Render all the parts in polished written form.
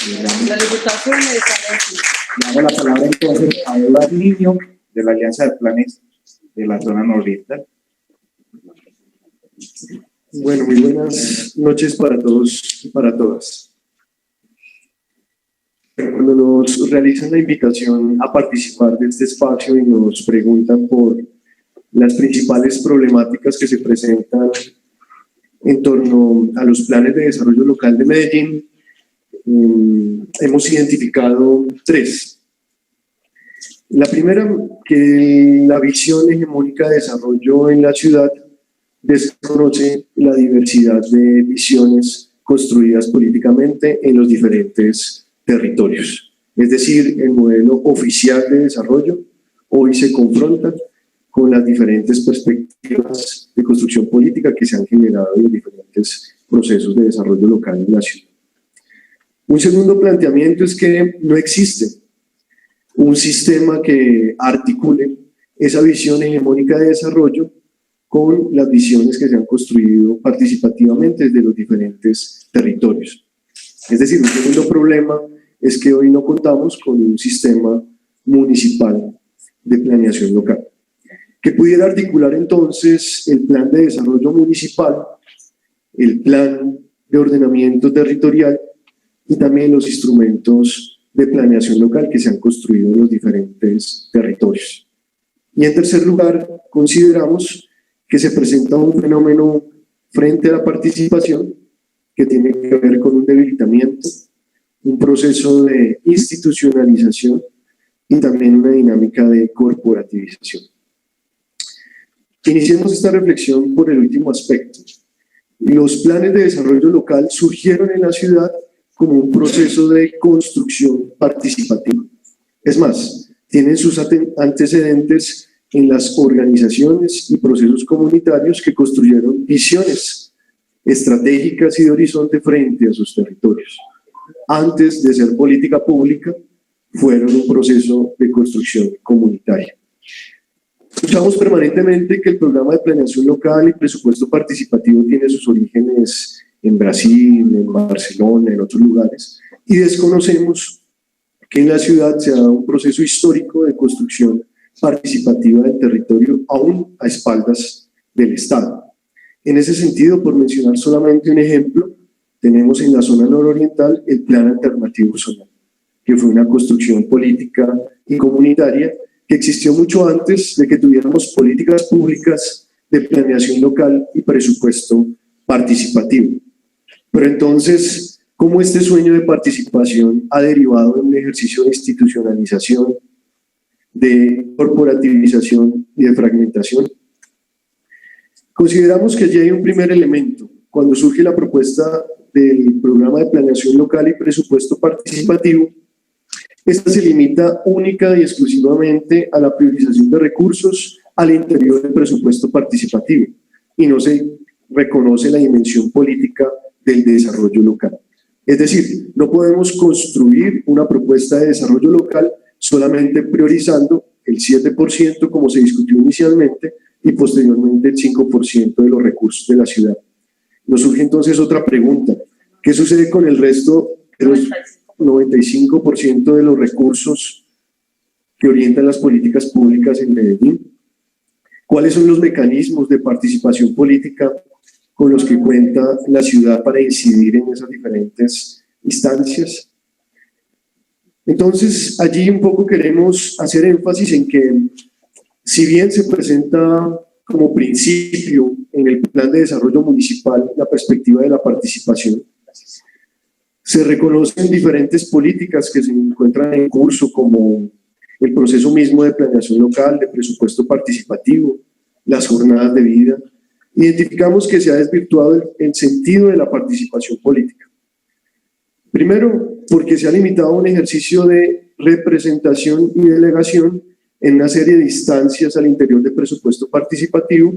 La Diputación de Salud. Damos la palabra entonces a Eduardo Niño, de la Alianza de Planes de la Zona Nororiental. Bueno, muy buenas noches para todos y para todas. Cuando nos realizan la invitación a participar de este espacio y nos preguntan por las principales problemáticas que se presentan en torno a los planes de desarrollo local de Medellín, hemos identificado tres. La primera, que la visión hegemónica de desarrollo en la ciudad desconoce la diversidad de visiones construidas políticamente en los diferentes territorios. Es decir, el modelo oficial de desarrollo hoy se confronta con las diferentes perspectivas de construcción política que se han generado en los diferentes procesos de desarrollo local en la ciudad. Un segundo planteamiento es que no existe un sistema que articule esa visión hegemónica de desarrollo con las visiones que se han construido participativamente desde los diferentes territorios. Es decir, un segundo problema es que hoy no contamos con un sistema municipal de planeación local, que pudiera articular entonces el plan de desarrollo municipal, el plan de ordenamiento territorial y también los instrumentos de planeación local que se han construido en los diferentes territorios. Y en tercer lugar, consideramos que se presenta un fenómeno frente a la participación que tiene que ver con un debilitamiento, un proceso de institucionalización y también una dinámica de corporativización. Iniciemos esta reflexión por el último aspecto. Los planes de desarrollo local surgieron en la ciudad como un proceso de construcción participativa. Es más, tienen sus antecedentes en las organizaciones y procesos comunitarios que construyeron visiones estratégicas y de horizonte frente a sus territorios. Antes de ser política pública, fueron un proceso de construcción comunitaria. Escuchamos permanentemente que el programa de planeación local y presupuesto participativo tiene sus orígenes en Brasil, en Barcelona, en otros lugares, y desconocemos que en la ciudad se ha dado un proceso histórico de construcción participativa del territorio, aún a espaldas del Estado. En ese sentido, por mencionar solamente un ejemplo, tenemos en la zona nororiental el Plan Alternativo Zonal, que fue una construcción política y comunitaria que existió mucho antes de que tuviéramos políticas públicas de planeación local y presupuesto participativo. Pero entonces, ¿cómo este sueño de participación ha derivado en un ejercicio de institucionalización, de corporativización y de fragmentación? Consideramos que allí hay un primer elemento. Cuando surge la propuesta del programa de planeación local y presupuesto participativo, esta se limita única y exclusivamente a la priorización de recursos al interior del presupuesto participativo y no se reconoce la dimensión política del desarrollo local. Es decir, no podemos construir una propuesta de desarrollo local solamente priorizando el 7% como se discutió inicialmente y posteriormente el 5% de los recursos de la ciudad. Nos surge entonces otra pregunta. ¿Qué sucede con el resto de los 95% de los recursos que orientan las políticas públicas en Medellín? ¿Cuáles son los mecanismos de participación política con los que cuenta la ciudad para incidir en esas diferentes instancias? Entonces, allí un poco queremos hacer énfasis en que, si bien se presenta como principio en el plan de desarrollo municipal la perspectiva de la participación, se reconocen diferentes políticas que se encuentran en curso, como el proceso mismo de planeación local, de presupuesto participativo, las jornadas de vida. Identificamos que se ha desvirtuado el sentido de la participación política. Primero, porque se ha limitado a un ejercicio de representación y delegación en una serie de instancias al interior del presupuesto participativo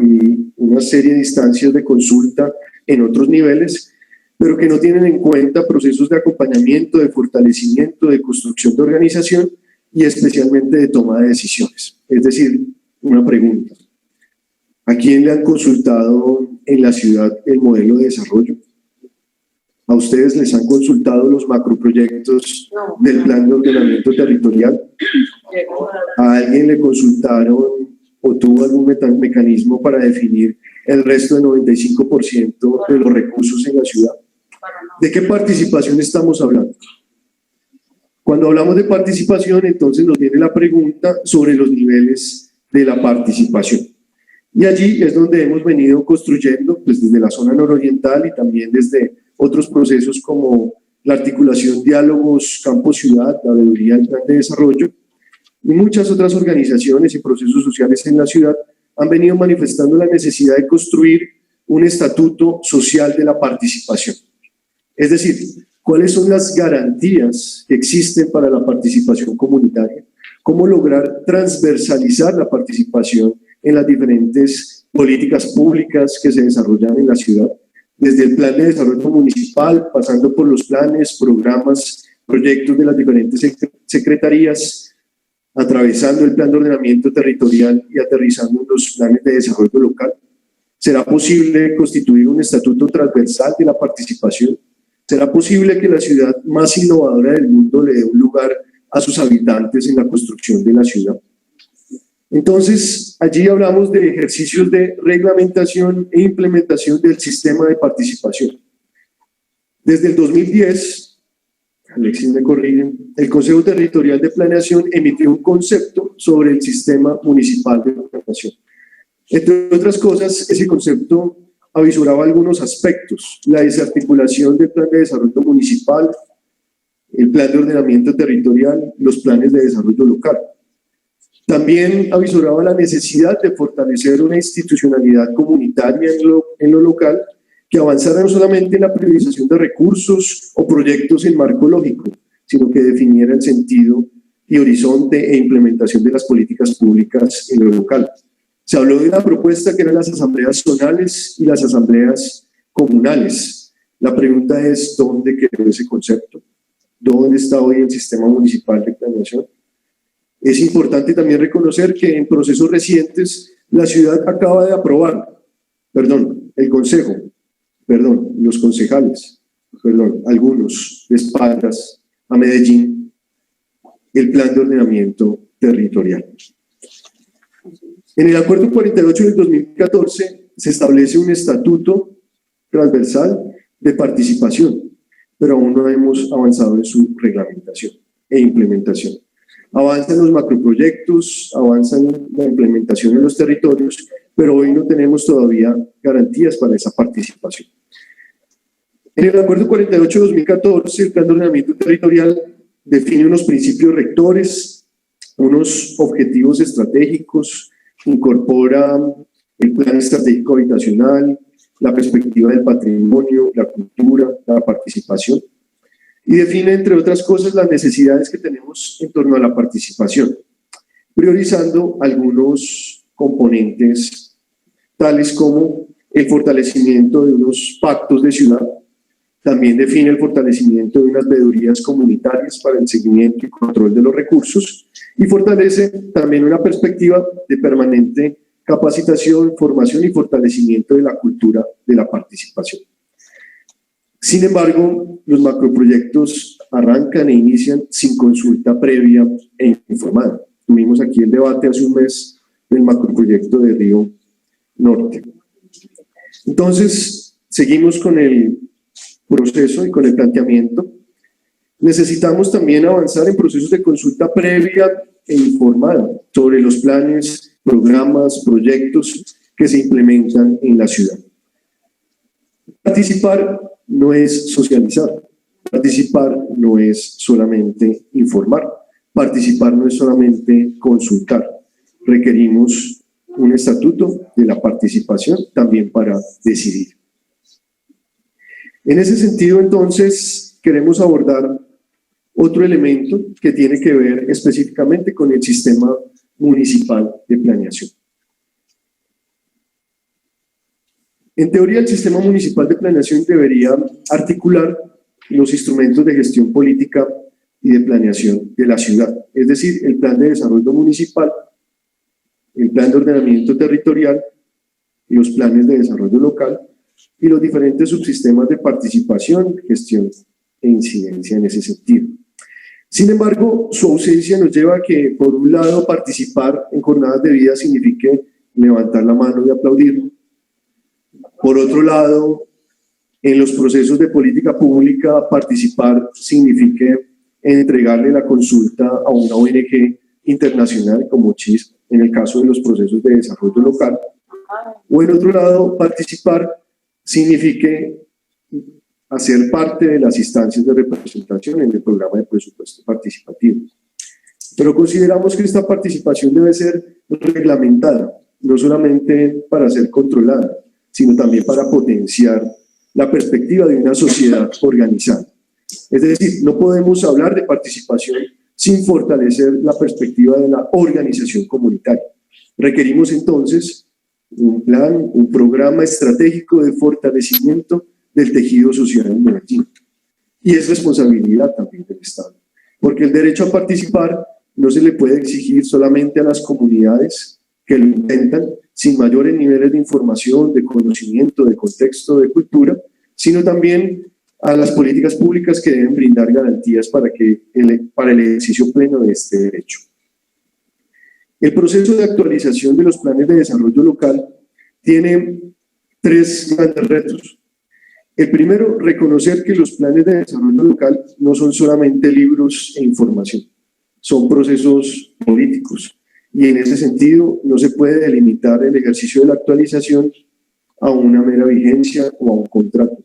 y una serie de instancias de consulta en otros niveles, pero que no tienen en cuenta procesos de acompañamiento, de fortalecimiento, de construcción de organización y especialmente de toma de decisiones. Es decir, una pregunta: ¿a quién le han consultado en la ciudad el modelo de desarrollo? ¿A ustedes les han consultado los macroproyectos No. del plan de ordenamiento territorial? ¿A alguien le consultaron o tuvo algún mecanismo para definir el resto del 95% de los recursos en la ciudad? ¿De qué participación estamos hablando? Cuando hablamos de participación, entonces nos viene la pregunta sobre los niveles de la participación. Y allí es donde hemos venido construyendo, pues desde la zona nororiental y también desde otros procesos como la articulación diálogos campo-ciudad, la veeduría del plan de desarrollo, y muchas otras organizaciones y procesos sociales en la ciudad han venido manifestando la necesidad de construir un estatuto social de la participación. Es decir, ¿cuáles son las garantías que existen para la participación comunitaria? ¿Cómo lograr transversalizar la participación en las diferentes políticas públicas que se desarrollan en la ciudad? Desde el plan de desarrollo municipal, pasando por los planes, programas, proyectos de las diferentes secretarías, atravesando el plan de ordenamiento territorial y aterrizando en los planes de desarrollo local. ¿Será posible constituir un estatuto transversal de la participación? ¿Será posible que la ciudad más innovadora del mundo le dé un lugar a sus habitantes en la construcción de la ciudad? Entonces, allí hablamos de ejercicios de reglamentación e implementación del sistema de participación. Desde el 2010, Alexis me corrige, el Consejo Territorial de Planeación emitió un concepto sobre el sistema municipal de planeación. Entre otras cosas, ese concepto avisoraba algunos aspectos: la desarticulación del plan de desarrollo municipal, el plan de ordenamiento territorial, los planes de desarrollo local. También avisoraba la necesidad de fortalecer una institucionalidad comunitaria en lo local que avanzara no solamente en la priorización de recursos o proyectos en marco lógico, sino que definiera el sentido y horizonte e implementación de las políticas públicas en lo local. Se habló de una propuesta que eran las asambleas zonales y las asambleas comunales. La pregunta es, ¿dónde quedó ese concepto? ¿Dónde está hoy el sistema municipal de planeación? Es importante también reconocer que en procesos recientes la ciudad acaba de aprobar, los concejales, algunos de espaldas a Medellín, el plan de ordenamiento territorial. En el Acuerdo 48 del 2014 se establece un estatuto transversal de participación, pero aún no hemos avanzado en su reglamentación e implementación. Avanzan los macroproyectos, avanzan la implementación en los territorios, pero hoy no tenemos todavía garantías para esa participación. En el Acuerdo 48-2014, el Plan de Ordenamiento Territorial define unos principios rectores, unos objetivos estratégicos, incorpora el Plan Estratégico Habitacional, la perspectiva del patrimonio, la cultura, la participación, y define, entre otras cosas, las necesidades que tenemos en torno a la participación, priorizando algunos componentes tales como el fortalecimiento de unos pactos de ciudad. También define el fortalecimiento de unas veedurías comunitarias para el seguimiento y control de los recursos, y fortalece también una perspectiva de permanente capacitación, formación y fortalecimiento de la cultura de la participación. Sin embargo, los macroproyectos arrancan e inician sin consulta previa e informada. Tuvimos aquí el debate hace un mes del macroproyecto de Río Norte. Entonces, seguimos con el proceso y con el planteamiento. Necesitamos también avanzar en procesos de consulta previa e informada sobre los planes, programas, proyectos que se implementan en la ciudad. Participar no es socializar, participar no es solamente informar, participar no es solamente consultar. Requerimos un estatuto de la participación también para decidir. En ese sentido, entonces, queremos abordar otro elemento que tiene que ver específicamente con el sistema municipal de planeación. En teoría, el sistema municipal de planeación debería articular los instrumentos de gestión política y de planeación de la ciudad, es decir, el plan de desarrollo municipal, el plan de ordenamiento territorial, los planes de desarrollo local, y los diferentes subsistemas de participación, gestión e incidencia en ese sentido. Sin embargo, su ausencia nos lleva a que, por un lado, participar en jornadas de vida signifique levantar la mano y aplaudir. Por otro lado, en los procesos de política pública, participar signifique entregarle la consulta a una ONG internacional como CHISP, en el caso de los procesos de desarrollo local. O en otro lado, participar signifique hacer parte de las instancias de representación en el programa de presupuesto participativo. Pero consideramos que esta participación debe ser reglamentada, no solamente para ser controlada, sino también para potenciar la perspectiva de una sociedad organizada. Es decir, no podemos hablar de participación sin fortalecer la perspectiva de la organización comunitaria. Requerimos entonces un plan, un programa estratégico de fortalecimiento del tejido social en Medellín. Y es responsabilidad también del Estado, porque el derecho a participar no se le puede exigir solamente a las comunidades que lo intentan, sin mayores niveles de información, de conocimiento, de contexto, de cultura, sino también a las políticas públicas que deben brindar garantías para el ejercicio pleno de este derecho. El proceso de actualización de los planes de desarrollo local tiene tres grandes retos. El primero, reconocer que los planes de desarrollo local no son solamente libros e información, son procesos políticos, y en ese sentido no se puede delimitar el ejercicio de la actualización a una mera vigencia o a un contrato.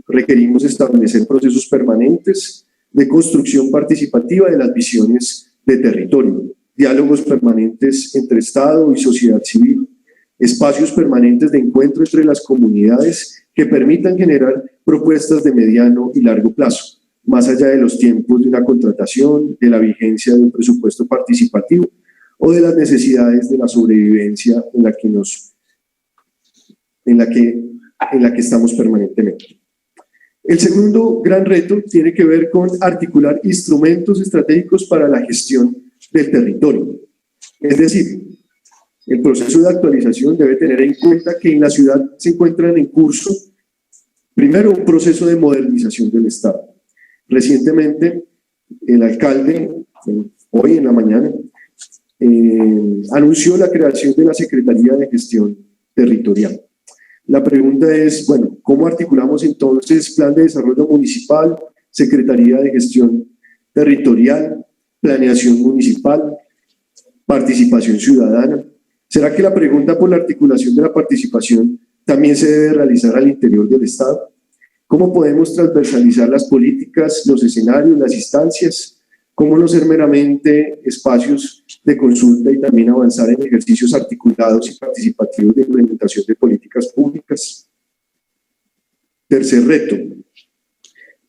Requerimos establecer procesos permanentes de construcción participativa de las visiones de territorio, diálogos permanentes entre Estado y sociedad civil, espacios permanentes de encuentro entre las comunidades que permitan generar propuestas de mediano y largo plazo, más allá de los tiempos de una contratación, de la vigencia de un presupuesto participativo o de las necesidades de la sobrevivencia en la que estamos permanentemente. El segundo gran reto tiene que ver con articular instrumentos estratégicos para la gestión del territorio. Es decir, el proceso de actualización debe tener en cuenta que en la ciudad se encuentran en curso, primero, un proceso de modernización del Estado. Recientemente, el alcalde, hoy en la mañana, anunció la creación de la Secretaría de Gestión Territorial. La pregunta es, bueno, ¿cómo articulamos entonces Plan de Desarrollo Municipal, Secretaría de Gestión Territorial, Planeación Municipal, Participación Ciudadana? ¿Será que la pregunta por la articulación de la participación también se debe realizar al interior del Estado? ¿Cómo podemos transversalizar las políticas, los escenarios, las instancias? ¿Cómo no ser meramente espacios de consulta y también avanzar en ejercicios articulados y participativos de implementación de políticas públicas? Tercer reto,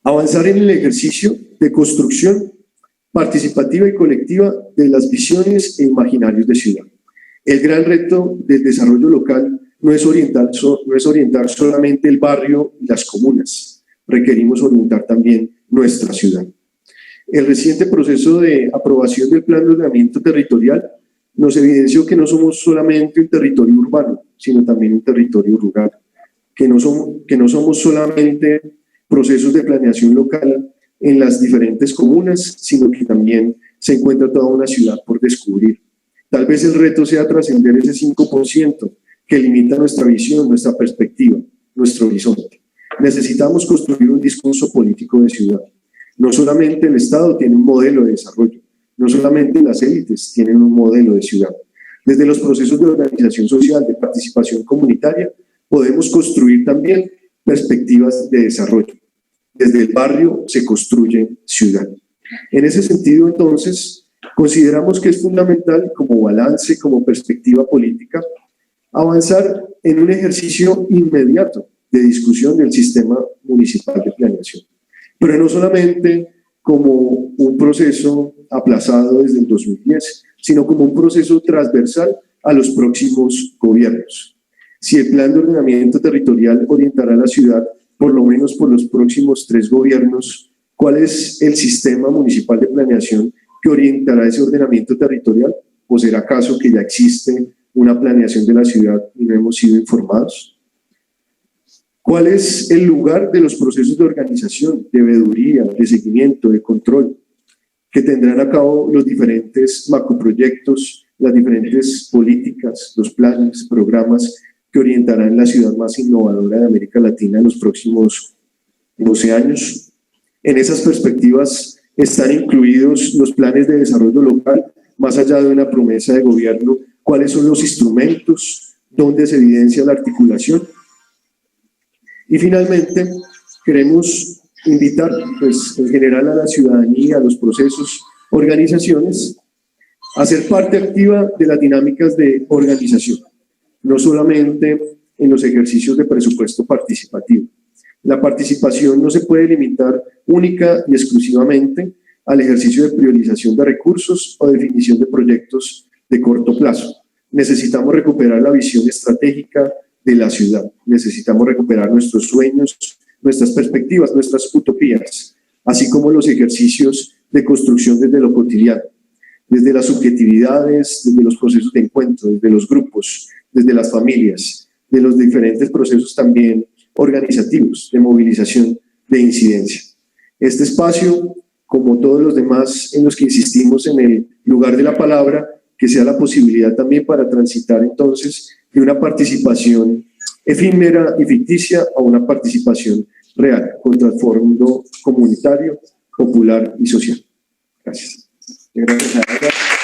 avanzar en el ejercicio de construcción participativa y colectiva de las visiones e imaginarios de ciudad. El gran reto del desarrollo local no es orientar solamente el barrio y las comunas, requerimos orientar también nuestra ciudad. El reciente proceso de aprobación del Plan de Ordenamiento Territorial nos evidenció que no somos solamente un territorio urbano, sino también un territorio rural, que no somos solamente procesos de planeación local en las diferentes comunas, sino que también se encuentra toda una ciudad por descubrir. Tal vez el reto sea trascender ese 5% que limita nuestra visión, nuestra perspectiva, nuestro horizonte. Necesitamos construir un discurso político de ciudad. No solamente el Estado tiene un modelo de desarrollo, no solamente las élites tienen un modelo de ciudad. Desde los procesos de organización social, de participación comunitaria, podemos construir también perspectivas de desarrollo. Desde el barrio se construye ciudad. En ese sentido, entonces, consideramos que es fundamental, como balance, como perspectiva política, avanzar en un ejercicio inmediato de discusión del sistema municipal de planeación. Pero no solamente como un proceso aplazado desde el 2010, sino como un proceso transversal a los próximos gobiernos. Si el Plan de Ordenamiento Territorial orientará a la ciudad, por lo menos por los próximos 3 gobiernos, ¿cuál es el sistema municipal de planeación que orientará ese ordenamiento territorial? ¿O será acaso que ya existe una planeación de la ciudad y no hemos sido informados? ¿Cuál es el lugar de los procesos de organización, de veeduría, de seguimiento, de control que tendrán a cabo los diferentes macroproyectos, las diferentes políticas, los planes, programas que orientarán la ciudad más innovadora de América Latina en los próximos 12 años? En esas perspectivas están incluidos los planes de desarrollo local, más allá de una promesa de gobierno, cuáles son los instrumentos, dónde se evidencia la articulación. Y finalmente, queremos invitar, pues, en general a la ciudadanía, a los procesos, organizaciones, a ser parte activa de las dinámicas de organización, no solamente en los ejercicios de presupuesto participativo. La participación no se puede limitar única y exclusivamente al ejercicio de priorización de recursos o definición de proyectos de corto plazo. Necesitamos recuperar la visión estratégica de la ciudad, necesitamos recuperar nuestros sueños, nuestras perspectivas, nuestras utopías, así como los ejercicios de construcción desde lo cotidiano, desde las subjetividades, desde los procesos de encuentro, desde los grupos, desde las familias, de los diferentes procesos también organizativos, de movilización, de incidencia. Este espacio, como todos los demás en los que insistimos en el lugar de la palabra, que sea la posibilidad también para transitar entonces de una participación efímera y ficticia a una participación real, con trasfondo comunitario, popular y social. Gracias. Gracias a ella.